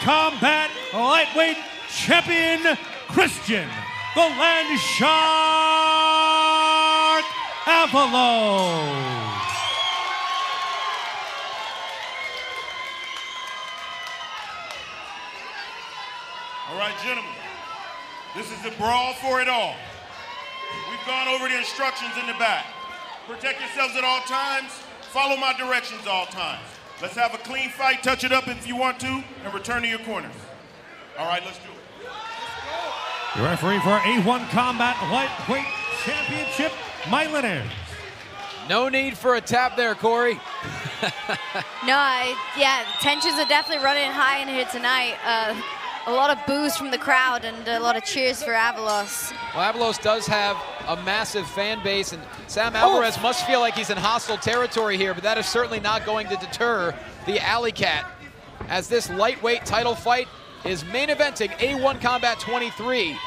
Combat Lightweight Champion, Christian the Land Shark Avalos. All right, gentlemen, this is the brawl for it all. We've gone over the instructions in the back. Protect yourselves at all times. Follow my directions all times. Let's have a clean fight, touch it up if you want to, and return to your corners. All right, let's do it. Your referee for A1 Combat Lightweight Championship, Mike Linares. No need for a tap there, Corey. Yeah, tensions are definitely running high in here tonight. A lot of boos from the crowd and a lot of cheers for Avalos. Well, Avalos does have a massive fan base, and Sam Alvarez must feel like he's in hostile territory here, but that is certainly not going to deter the Alley Cat, as this lightweight title fight is main eventing A1 Combat 23.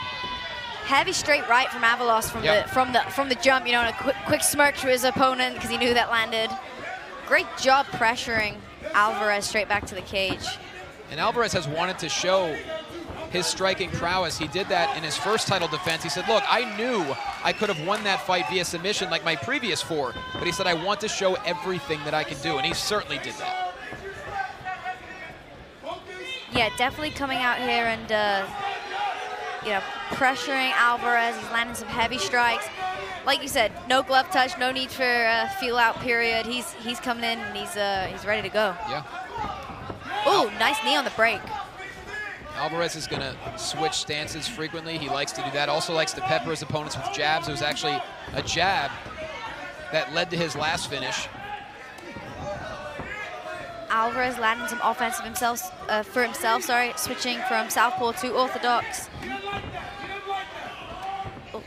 Heavy straight right from Avalos from the jump, you know, and a quick smirk to his opponent because he knew that landed. Great job pressuring Alvarez straight back to the cage. And Alvarez has wanted to show his striking prowess. He did that in his first title defense. He said, look, I knew I could have won that fight via submission like my previous 4, but he said, I want to show everything that I can do, and he certainly did that. Yeah, definitely coming out here and, you know, pressuring Alvarez. He's landing some heavy strikes. Like you said, no glove touch, no need for a feel-out period. He's coming in and he's ready to go. Yeah. Ooh, nice knee on the break. Alvarez is going to switch stances frequently. He likes to do that. Also likes to pepper his opponents with jabs. It was actually a jab that led to his last finish. Alvarez landing some offensive for himself, switching from southpaw to orthodox. Oof.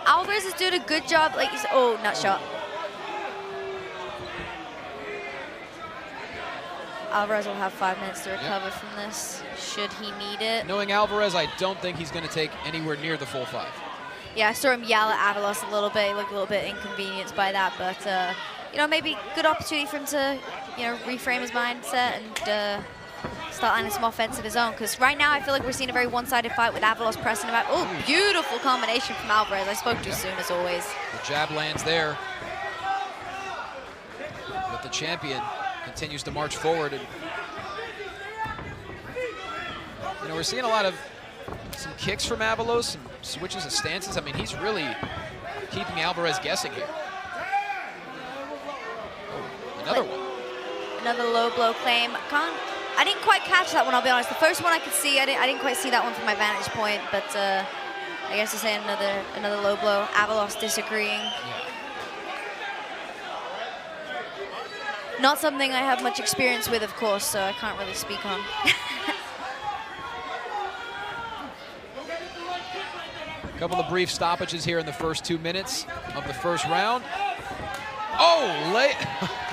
Alvarez is doing a good job, like you said. Oh, nut shot. Alvarez will have 5 minutes to recover from this, should he need it. Knowing Alvarez, I don't think he's going to take anywhere near the full 5. Yeah, I saw him yell at Avalos a little bit. He looked a little bit inconvenienced by that, but you know, maybe good opportunity for him to, you know, reframe his mindset and start landing some offense of his own. Because right now, I feel like we're seeing a very one-sided fight with Avalos pressing him out. Oh, beautiful combination from Alvarez. I spoke too soon, as always. The jab lands there, but the champion continues to march forward. And, you know, we're seeing a lot of some kicks from Avalos, some switches of stances. I mean, he's really keeping Alvarez guessing here. Oh, another one. Another low blow claim. I didn't quite catch that one, I'll be honest. The first one I could see, I didn't quite see that one from my vantage point, but I guess to say another low blow. Avalos disagreeing. Yeah. Not something I have much experience with, of course, so I can't really speak on. A couple of brief stoppages here in the first 2 minutes of the first round. Oh,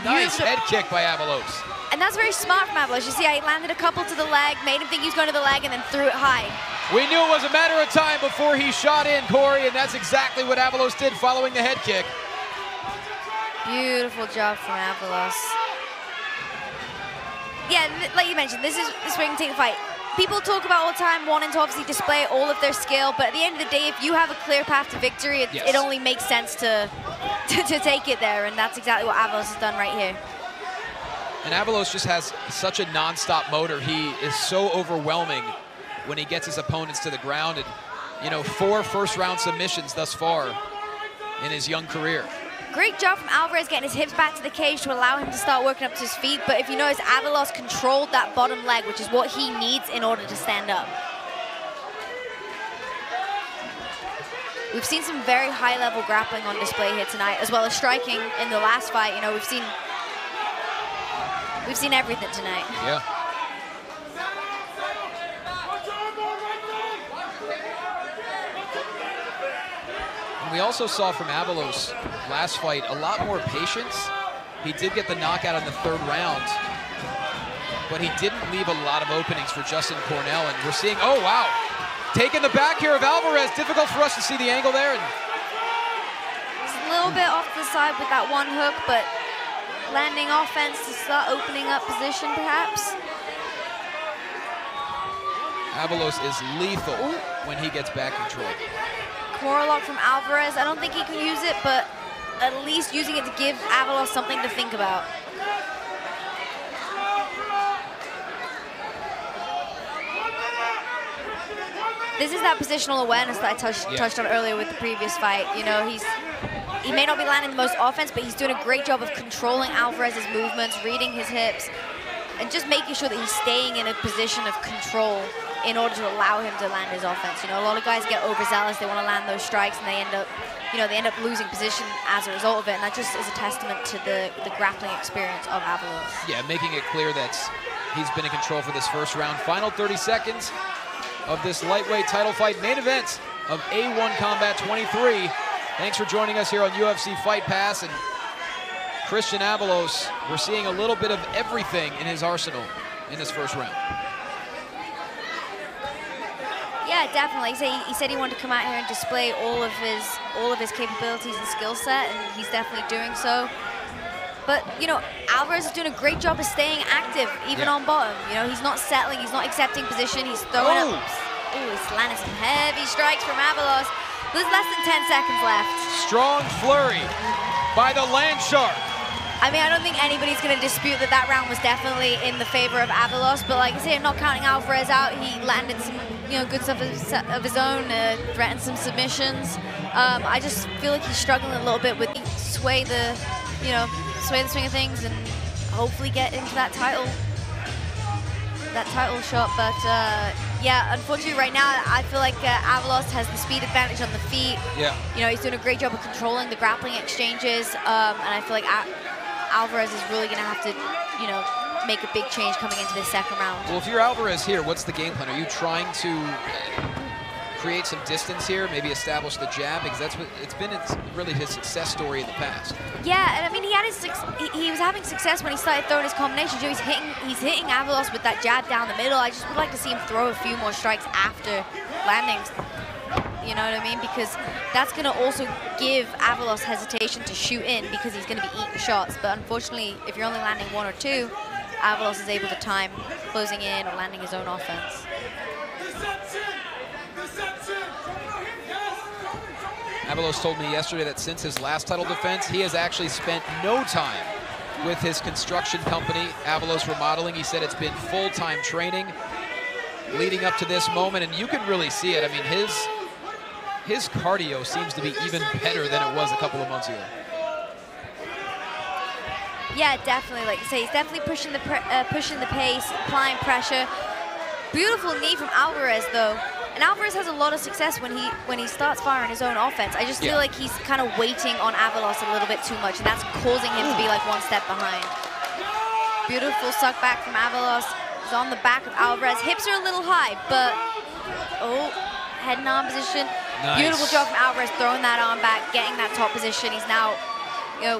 nice head kick by Avalos. And that's very smart from Avalos. You see, he landed a couple to the leg, made him think he was going to the leg, and then threw it high. We knew it was a matter of time before he shot in, Corey, and that's exactly what Avalos did following the head kick. Beautiful job from Avalos. Yeah, like you mentioned, this is where you can take the fight. People talk about all the time wanting to obviously display all of their skill, but at the end of the day, if you have a clear path to victory, it only makes sense to take it there, and that's exactly what Avalos has done right here. And Avalos just has such a non-stop motor. He is so overwhelming when he gets his opponents to the ground, and, you know, 4 first-round submissions thus far in his young career. Great job from Alvarez getting his hips back to the cage to allow him to start working up to his feet. But if you notice, Avalos controlled that bottom leg, which is what he needs in order to stand up. We've seen some very high-level grappling on display here tonight, as well as striking in the last fight. You know, we've seen everything tonight. Yeah. We also saw from Avalos last fight a lot more patience. He did get the knockout in the 3rd round, but he didn't leave a lot of openings for Justin Cornell. And we're seeing, oh wow, taking the back here of Alvarez. Difficult for us to see the angle there. And little bit off to the side with that one hook, but landing offense to start opening up position, perhaps. Avalos is lethal when he gets back control. Kimura lock from Alvarez. I don't think he can use it, but at least using it to give Avalos something to think about. This is that positional awareness that I touched on earlier with the previous fight. You know, he may not be landing the most offense, but he's doing a great job of controlling Alvarez's movements, reading his hips, and just making sure that he's staying in a position of control in order to allow him to land his offense. You know, a lot of guys get overzealous, they want to land those strikes, and they end up losing position as a result of it, and that just is a testament to the grappling experience of Avalos. Yeah, making it clear that he's been in control for this first round. Final 30 seconds of this lightweight title fight, main event of A1 Combat 23. Thanks for joining us here on UFC Fight Pass. And Christian Avalos, we're seeing a little bit of everything in his arsenal in this first round. Yeah, definitely. He said he wanted to come out here and display all of his capabilities and skill set, and he's definitely doing so. But, you know, Alvarez is doing a great job of staying active, even on bottom. You know, he's not settling, he's not accepting position, he's throwing up. Ooh, he's landing some heavy strikes from Avalos. There's less than 10 seconds left. Strong flurry by the land shark. I mean, I don't think anybody's going to dispute that that round was definitely in the favor of Avalos, but like I say, not counting Alvarez out, he landed some, you know, good stuff of his own, threatened some submissions. I just feel like he's struggling a little bit with sway the swing of things and hopefully get into that title shot. But yeah, unfortunately right now I feel like Avalos has the speed advantage on the feet. Yeah. You know, he's doing a great job of controlling the grappling exchanges, and I feel like Alvarez is really gonna have to, you know, make a big change coming into the second round. Well, if you're Alvarez here, what's the game plan? Are you trying to create some distance here, maybe establish the jab, because that's what it's been really his success story in the past. Yeah, and I mean he was having success when he started throwing his combinations. He's hitting Avalos with that jab down the middle. I just would like to see him throw a few more strikes after landings. You know what I mean? Because that's going to also give Avalos hesitation to shoot in because he's going to be eating shots. But unfortunately, if you're only landing one or two, Avalos is able to time closing in or landing his own offense. Avalos told me yesterday that since his last title defense, he has actually spent no time with his construction company, Avalos Remodeling. He said it's been full-time training leading up to this moment, and you can really see it. I mean, his cardio seems to be even better than it was a couple of months ago. Yeah, definitely. Like you say, he's definitely pushing the pace, applying pressure. Beautiful knee from Alvarez, though. And Alvarez has a lot of success when he starts firing his own offense. I just feel like he's kind of waiting on Avalos a little bit too much, and that's causing him to be like one step behind. Beautiful suck back from Avalos. He's on the back of Alvarez. Hips are a little high, but head and arm position. Nice. Beautiful job from Alvarez, throwing that arm back, getting that top position. He's now, you know,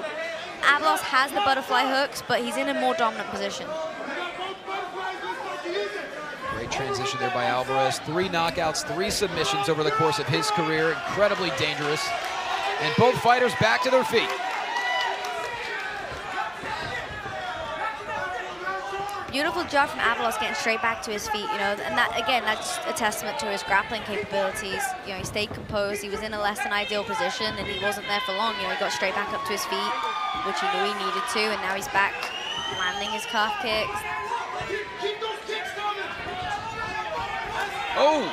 Avalos has the butterfly hooks, but he's in a more dominant position. Great transition there by Alvarez. 3 knockouts, 3 submissions over the course of his career. Incredibly dangerous. And both fighters back to their feet. Beautiful job from Avalos getting straight back to his feet, you know, and that, again, that's a testament to his grappling capabilities. You know, he stayed composed, he was in a less than ideal position, and he wasn't there for long. You know, he got straight back up to his feet, which he knew he needed to, and now he's back landing his calf kicks. Oh!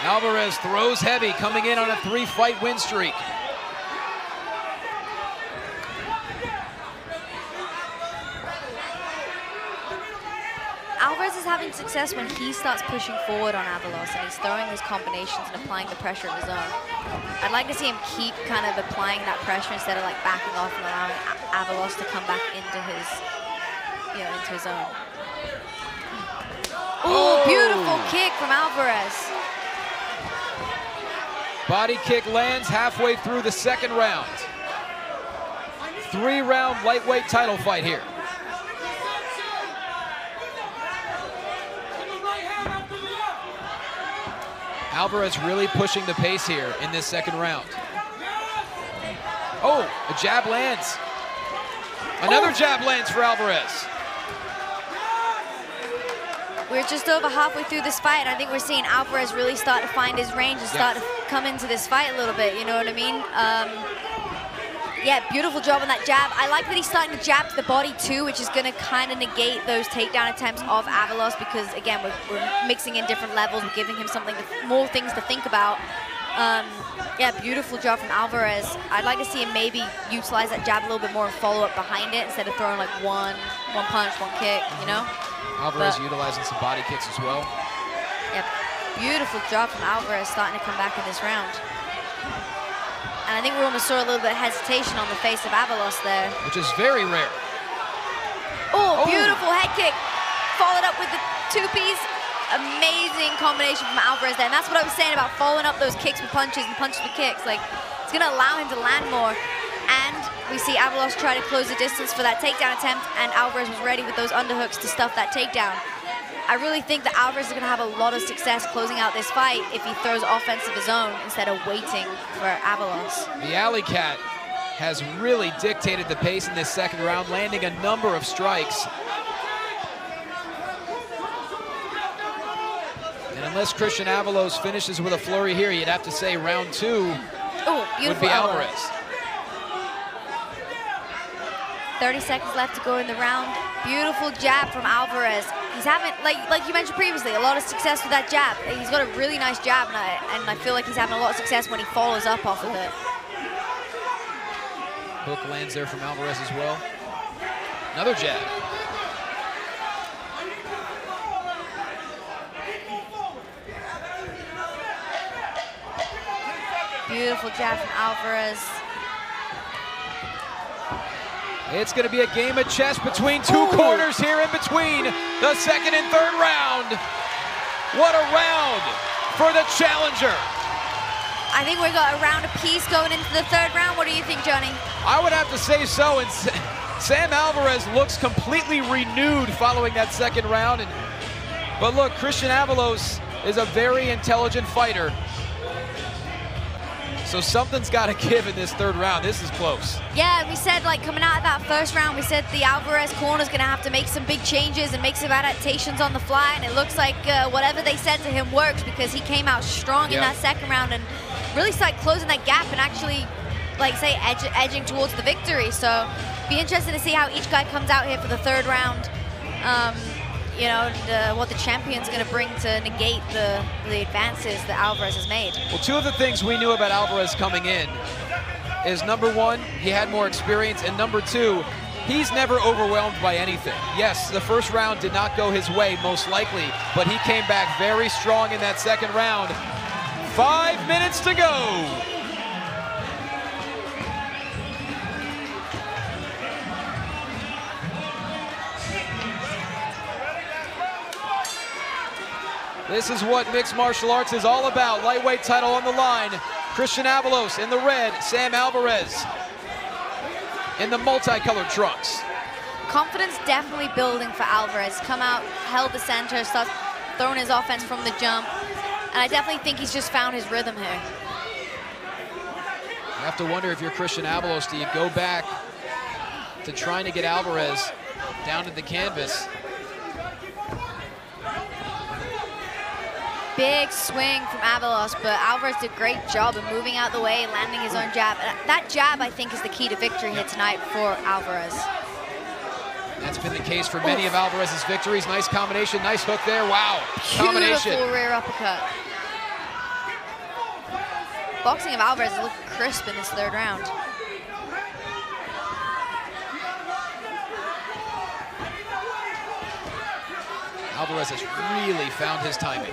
Alvarez throws heavy, coming in on a 3-fight win streak. Alvarez is having success when he starts pushing forward on Avalos and he's throwing his combinations and applying the pressure of his own. I'd like to see him keep kind of applying that pressure instead of like backing off and allowing Avalos to come back into his, you know, into his own. Ooh, beautiful kick from Alvarez. Body kick lands halfway through the second round. 3-round lightweight title fight here. Alvarez really pushing the pace here in this second round. Oh, a jab lands. Another jab lands for Alvarez. We're just over halfway through this fight, and I think we're seeing Alvarez really start to find his range and start to come into this fight a little bit, you know what I mean? Yeah, beautiful job on that jab. I like that he's starting to jab to the body too, which is going to kind of negate those takedown attempts of Avalos because, again, we're mixing in different levels. We're giving him more things to think about. Yeah, beautiful job from Alvarez. I'd like to see him maybe utilize that jab a little bit more and follow up behind it instead of throwing like one punch, one kick, you know? Alvarez utilizing some body kicks as well. Yeah, beautiful job from Alvarez starting to come back in this round. And I think we almost saw a little bit of hesitation on the face of Avalos there. Which is very rare. Oh, beautiful head kick. Followed up with the two-piece. Amazing combination from Alvarez there. And that's what I was saying about following up those kicks with punches and punches with kicks. Like, it's going to allow him to land more. And we see Avalos try to close the distance for that takedown attempt, and Alvarez was ready with those underhooks to stuff that takedown. I really think that Alvarez is going to have a lot of success closing out this fight if he throws offense of his own instead of waiting for Avalos. The Alley Cat has really dictated the pace in this second round, landing a number of strikes. And unless Christian Avalos finishes with a flurry here, you'd have to say round two would be Alvarez. 30 seconds left to go in the round. Beautiful jab from Alvarez. He's having, like you mentioned previously, a lot of success with that jab. He's got a really nice jab, and I feel like he's having a lot of success when he follows up off of it. Hook lands there from Alvarez as well. Another jab. Beautiful jab from Alvarez. It's going to be a game of chess between two corners here in between the second and third round. What a round for the challenger. I think we got a round apiece going into the third round. What do you think, Johnny? I would have to say so. And Sam Alvarez looks completely renewed following that second round. But look, Christian Avalos is a very intelligent fighter. So something's got to give in this third round. This is close. Yeah, we said, like, coming out of that first round, we said the Alvarez corner's going to have to make some big changes and make some adaptations on the fly, and it looks like whatever they said to him works because he came out strong in that second round and really started closing that gap and actually, like, say, edging towards the victory. So be interested to see how each guy comes out here for the third round. You know, what the champion's going to bring to negate the advances that Alvarez has made. Well, two of the things we knew about Alvarez coming in is, number one, he had more experience, and number two, he's never overwhelmed by anything. Yes, the first round did not go his way, most likely, but he came back very strong in that second round. 5 minutes to go. This is what mixed martial arts is all about. Lightweight title on the line. Christian Avalos in the red, Sam Alvarez in the multicolored trunks. Confidence definitely building for Alvarez. Come out, held the center, starts throwing his offense from the jump. And I definitely think he's just found his rhythm here. You have to wonder if you're Christian Avalos, do you go back to trying to get Alvarez down to the canvas? Big swing from Avalos, but Alvarez did a great job of moving out the way, landing his own jab. That jab, I think, is the key to victory here tonight for Alvarez. That's been the case for many of Alvarez's victories. Nice combination, nice hook there. Wow, combination. Beautiful rear uppercut. Boxing of Alvarez is looking crisp in this third round. Alvarez has really found his timing.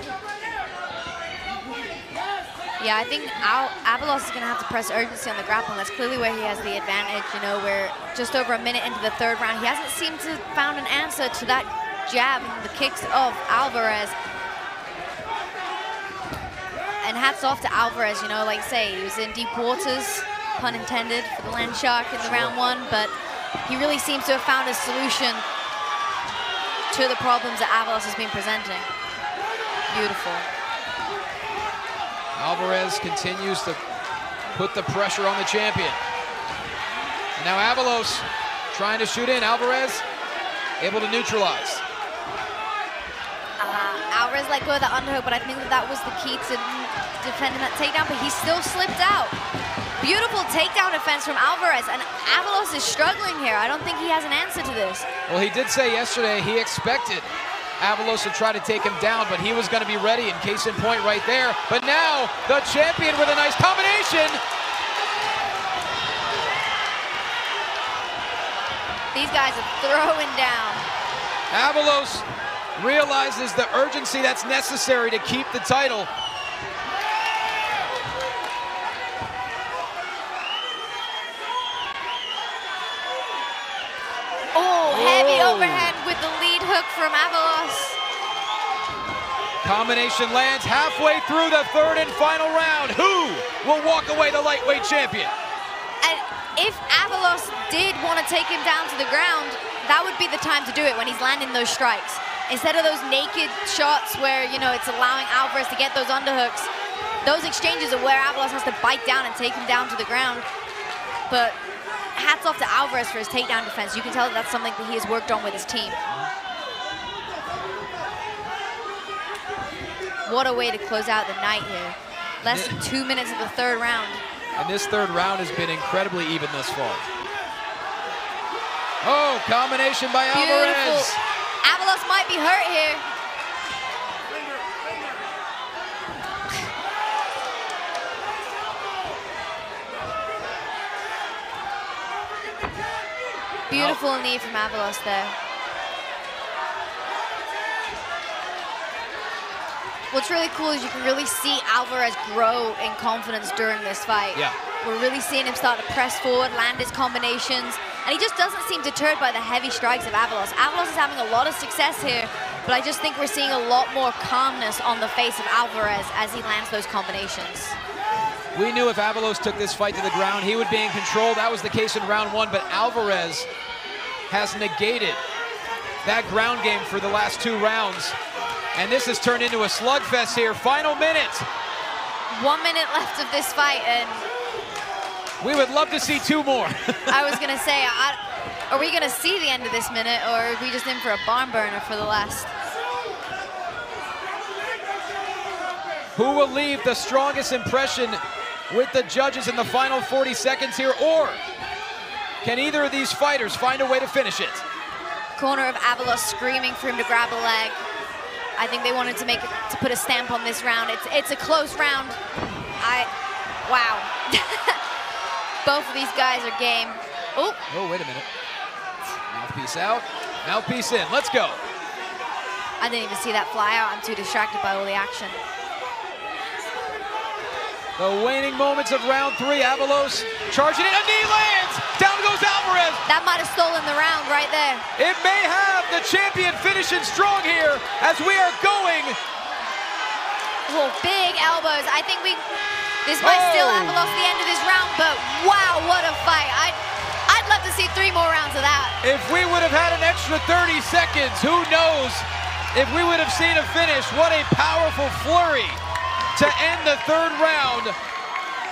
Yeah, I think Avalos is going to have to press urgency on the grappling. That's clearly where he has the advantage. You know, we're just over a minute into the third round. He hasn't seemed to have found an answer to that jab and the kicks of Alvarez. And hats off to Alvarez, you know, like I say, he was in deep waters, pun intended, for the land shark in the round one, but he really seems to have found a solution to the problems that Avalos has been presenting. Beautiful. Alvarez continues to put the pressure on the champion. Now Avalos trying to shoot in. Alvarez able to neutralize. Alvarez let go of the underhook, but I think that was the key to defending that takedown, but he still slipped out. Beautiful takedown defense from Alvarez, and Avalos is struggling here. I don't think he has an answer to this. Well, he did say yesterday he expected Avalos to try to take him down, but he was going to be ready, and case in point right there. But now the champion with a nice combination. These guys are throwing down. Avalos realizes the urgency that's necessary to keep the title. Oh, heavy overhead with the lead hook from Avalos. Combination lands halfway through the third and final round. Who will walk away the lightweight champion? And if Avalos did want to take him down to the ground, that would be the time to do it, when he's landing those strikes. Instead of those naked shots where, you know, it's allowing Alvarez to get those underhooks. Those exchanges are where Avalos has to bite down and take him down to the ground. But hats off to Alvarez for his takedown defense. You can tell that that's something that he has worked on with his team. What a way to close out the night here. Less than 2 minutes of the third round. And this third round has been incredibly even thus far. Oh, combination by Alvarez. Beautiful. Avalos might be hurt here. Beautiful knee from Avalos there. What's really cool is you can really see Alvarez grow in confidence during this fight. Yeah. We're really seeing him start to press forward, land his combinations, and he just doesn't seem deterred by the heavy strikes of Avalos. Avalos is having a lot of success here, but I just think we're seeing a lot more calmness on the face of Alvarez as he lands those combinations. We knew if Avalos took this fight to the ground, he would be in control. That was the case in round one, but Alvarez has negated that ground game for the last 2 rounds. And this has turned into a slugfest here. Final minute. 1 minute left of this fight, and we would love to see 2 more. I was gonna say, are we gonna see the end of this minute, or are we just in for a barn burner for the last? Who will leave the strongest impression with the judges in the final 40 seconds here, or can either of these fighters find a way to finish it? Corner of Avalos screaming for him to grab a leg. I think they wanted to put a stamp on this round. It's a close round. Wow. Both of these guys are game. Oh, wait a minute. Mouthpiece out, mouthpiece in. Let's go. I didn't even see that fly out. I'm too distracted by all the action. The waning moments of round 3. Avalos charging in. A knee lands. Down goes Alvarez. That might have stolen the round right there. It may have. The champion finishing strong here as we are going. Oh, big elbows. I think this might steal Avalos the end of this round, but wow, what a fight. I'd love to see 3 more rounds of that. If we would have had an extra 30 seconds, who knows if we would have seen a finish. What a powerful flurry to end the third round.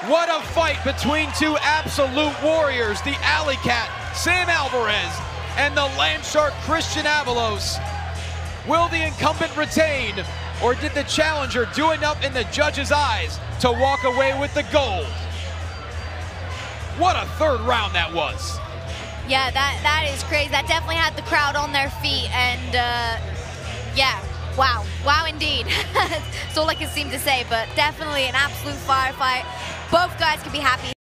What a fight between 2 absolute warriors, the Alley Cat, Sam Alvarez, and the Land Shark, Christian Avalos. Will the incumbent retain, or did the challenger do enough in the judges' eyes to walk away with the gold? What a third round that was. Yeah, that is crazy. That definitely had the crowd on their feet, and yeah, wow. Wow indeed. That's all I can seem to say, but definitely an absolute firefight. Both guys can be happy.